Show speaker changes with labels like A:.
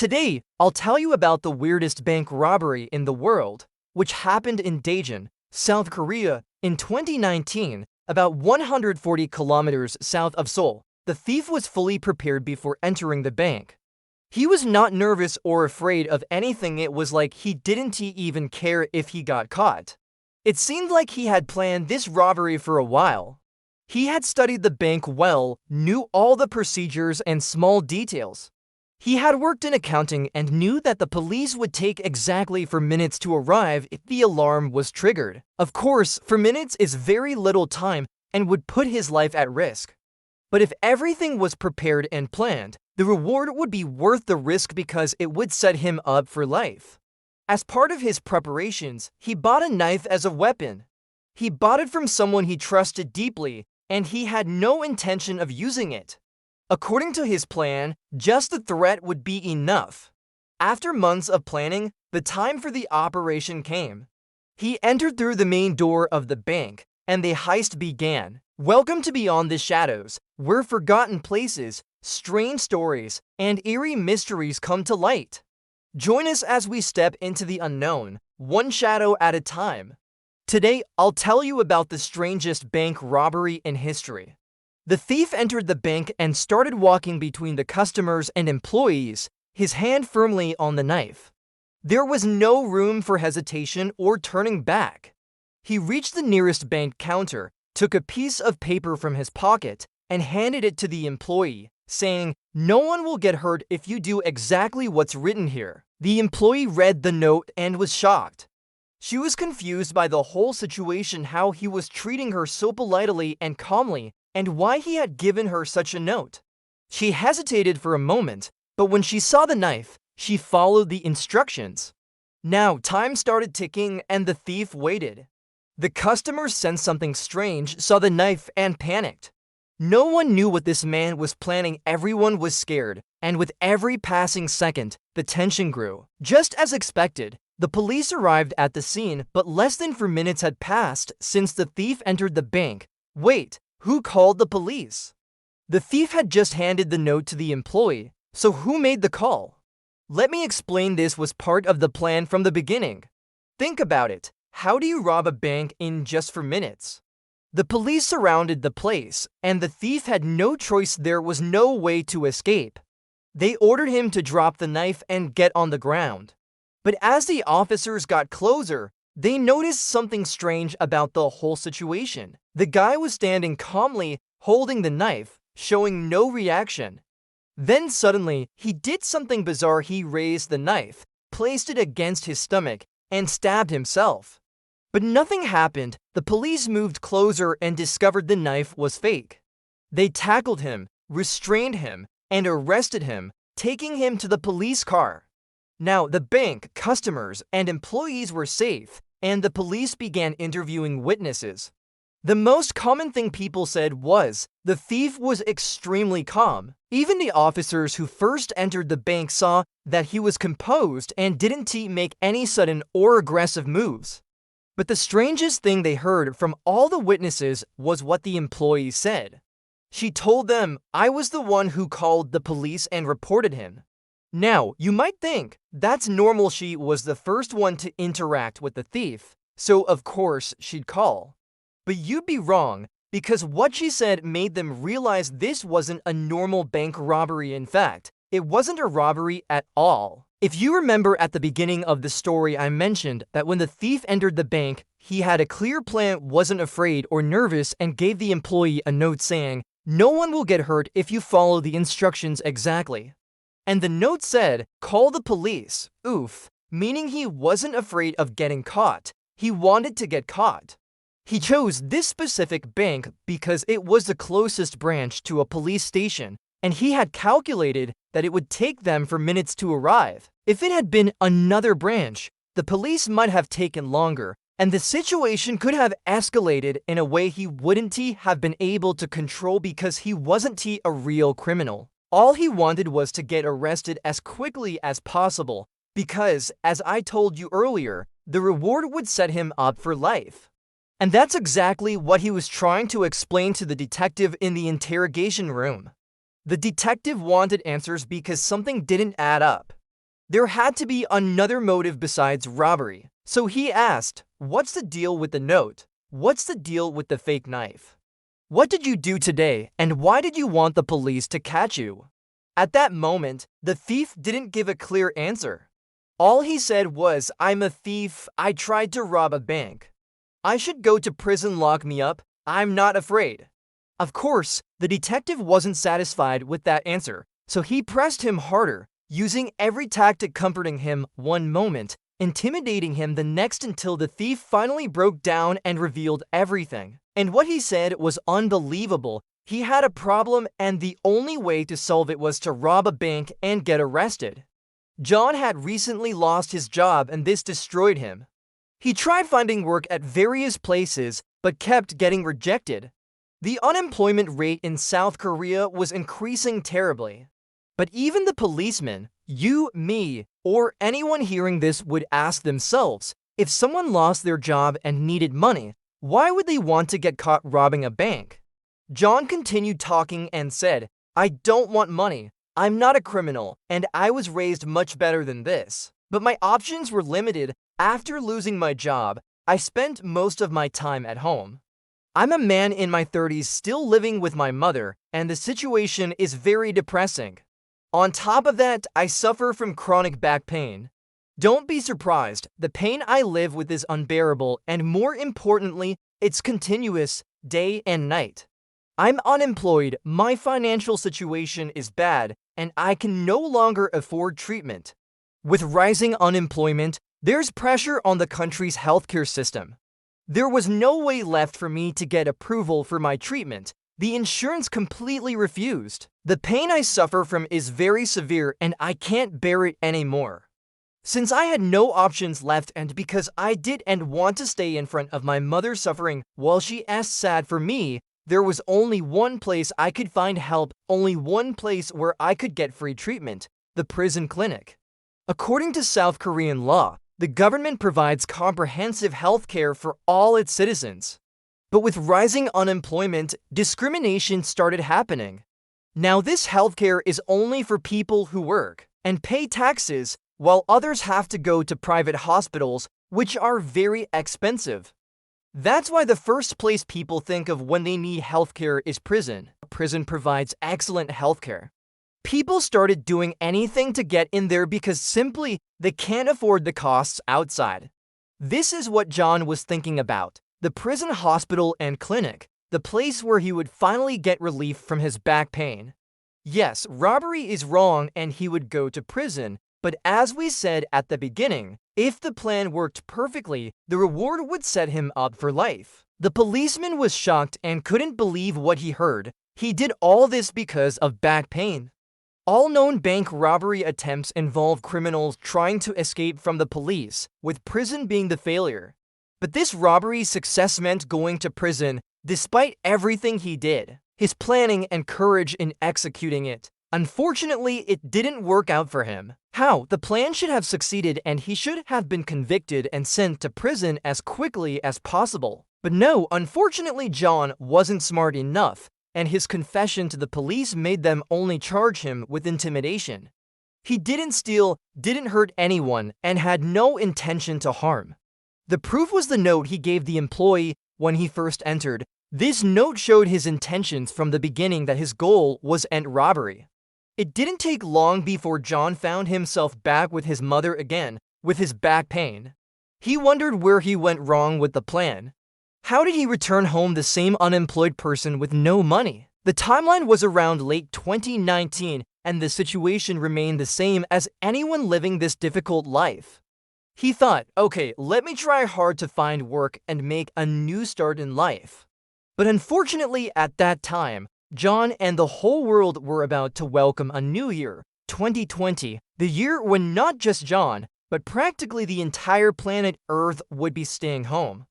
A: Today, I'll tell you about the weirdest bank robbery in the world, which happened in Daejeon, South Korea, in 2019, about 140 kilometers south of Seoul. The thief was fully prepared before entering the bank. He was not nervous or afraid of anything. It was like he didn't even care if he got caught. It seemed like he had planned this robbery for a while. He had studied the bank well, knew all the procedures and small details. He had worked in accounting and knew that the police would take exactly 4 minutes to arrive if the alarm was triggered. Of course, 4 minutes is very little time and would put his life at risk. But if everything was prepared and planned, the reward would be worth the risk because it would set him up for life. As part of his preparations, he bought a knife as a weapon. He bought it from someone he trusted deeply, and he had no intention of using it. According to his plan, just the threat would be enough. After months of planning, the time for the operation came. He entered through the main door of the bank, and the heist began. Welcome to Beyond the Shadows, where forgotten places, strange stories, and eerie mysteries come to light. Join us as we step into the unknown, one shadow at a time. Today, I'll tell you about the strangest bank robbery in history. The thief entered the bank and started walking between the customers and employees, his hand firmly on the knife. There was no room for hesitation or turning back. He reached the nearest bank counter, took a piece of paper from his pocket, and handed it to the employee, saying, "No one will get hurt if you do exactly what's written here." The employee read the note and was shocked. She was confused by the whole situation, how he was treating her so politely and calmly, and why he had given her such a note. She hesitated for a moment, but when she saw the knife, she followed the instructions. Now, time started ticking and the thief waited. The customers sensed something strange, saw the knife, and panicked. No one knew what this man was planning. Everyone was scared, and with every passing second, the tension grew. Just as expected, the police arrived at the scene, but less than 4 minutes had passed since the thief entered the bank. Wait, who called the police? The thief had just handed the note to the employee, so who made the call? Let me explain. This was part of the plan from the beginning. Think about it. How do you rob a bank in just 4 minutes? The police surrounded the place, and the thief had no choice. There was no way to escape. They ordered him to drop the knife and get on the ground. But as the officers got closer, they noticed something strange about the whole situation. The guy was standing calmly, holding the knife, showing no reaction. Then suddenly, he did something bizarre. He raised the knife, placed it against his stomach, and stabbed himself. But nothing happened. The police moved closer and discovered the knife was fake. They tackled him, restrained him, and arrested him, taking him to the police car. Now, the bank, customers, and employees were safe, and the police began interviewing witnesses. The most common thing people said was, the thief was extremely calm. Even the officers who first entered the bank saw that he was composed and didn't make any sudden or aggressive moves. But the strangest thing they heard from all the witnesses was what the employee said. She told them, "I was the one who called the police and reported him." Now, you might think, that's normal. She was the first one to interact with the thief, so of course she'd call. But you'd be wrong, because what she said made them realize this wasn't a normal bank robbery. In fact, it wasn't a robbery at all. If you remember at the beginning of the story, I mentioned that when the thief entered the bank, he had a clear plan, wasn't afraid or nervous, and gave the employee a note saying, "No one will get hurt if you follow the instructions exactly." And the note said, "Call the police." Oof, meaning he wasn't afraid of getting caught. He wanted to get caught. He chose this specific bank because it was the closest branch to a police station, and he had calculated that it would take them 4 minutes to arrive. If it had been another branch, the police might have taken longer, and the situation could have escalated in a way he wouldn't have been able to control because he wasn't a real criminal. All he wanted was to get arrested as quickly as possible because, as I told you earlier, the reward would set him up for life. And that's exactly what he was trying to explain to the detective in the interrogation room. The detective wanted answers because something didn't add up. There had to be another motive besides robbery. So he asked, "What's the deal with the note? What's the deal with the fake knife? What did you do today, and why did you want the police to catch you?" At that moment, the thief didn't give a clear answer. All he said was, "I'm a thief. I tried to rob a bank. I should go to prison, lock me up. I'm not afraid." Of course, the detective wasn't satisfied with that answer, so he pressed him harder, using every tactic, comforting him one moment, intimidating him the next, until the thief finally broke down and revealed everything. And what he said was unbelievable. He had a problem, and the only way to solve it was to rob a bank and get arrested. John had recently lost his job, and this destroyed him. He tried finding work at various places, but kept getting rejected. The unemployment rate in South Korea was increasing terribly. But even the policemen, you, me, or anyone hearing this would ask themselves, if someone lost their job and needed money, why would they want to get caught robbing a bank? John continued talking and said, "I don't want money. I'm not a criminal, and I was raised much better than this. But my options were limited. After losing my job, I spent most of my time at home. I'm a man in my 30s still living with my mother, and the situation is very depressing. On top of that, I suffer from chronic back pain. Don't be surprised, the pain I live with is unbearable, and more importantly, it's continuous, day and night. I'm unemployed, my financial situation is bad, and I can no longer afford treatment. With rising unemployment, there's pressure on the country's healthcare system. There was no way left for me to get approval for my treatment. The insurance completely refused. The pain I suffer from is very severe, and I can't bear it anymore. Since I had no options left, and because I didn't want to stay in front of my mother suffering while she is sad for me, there was only one place I could find help, only one place where I could get free treatment: the prison clinic. According to South Korean law, the government provides comprehensive health care for all its citizens. But with rising unemployment, discrimination started happening. Now this healthcare is only for people who work and pay taxes, while others have to go to private hospitals, which are very expensive. That's why the first place people think of when they need healthcare is prison. Prison provides excellent healthcare. People started doing anything to get in there because simply they can't afford the costs outside. This is what John was thinking about: the prison hospital and clinic, the place where he would finally get relief from his back pain. Yes, robbery is wrong and he would go to prison, but as we said at the beginning, if the plan worked perfectly, the reward would set him up for life. The policeman was shocked and couldn't believe what he heard. He did all this because of back pain. All known bank robbery attempts involve criminals trying to escape from the police, with prison being the failure. But this robbery's success meant going to prison, despite everything he did, his planning and courage in executing it. Unfortunately, it didn't work out for him. How? The plan should have succeeded and he should have been convicted and sent to prison as quickly as possible. But no, unfortunately, John wasn't smart enough, and his confession to the police made them only charge him with intimidation. He didn't steal, didn't hurt anyone, and had no intention to harm. The proof was the note he gave the employee when he first entered. This note showed his intentions from the beginning, that his goal was end robbery. It didn't take long before John found himself back with his mother again, with his back pain. He wondered where he went wrong with the plan. How did he return home the same unemployed person with no money? The timeline was around late 2019, and the situation remained the same as anyone living this difficult life. He thought, okay, let me try hard to find work and make a new start in life. But unfortunately, at that time, John and the whole world were about to welcome a new year, 2020, the year when not just John, but practically the entire planet Earth would be staying home.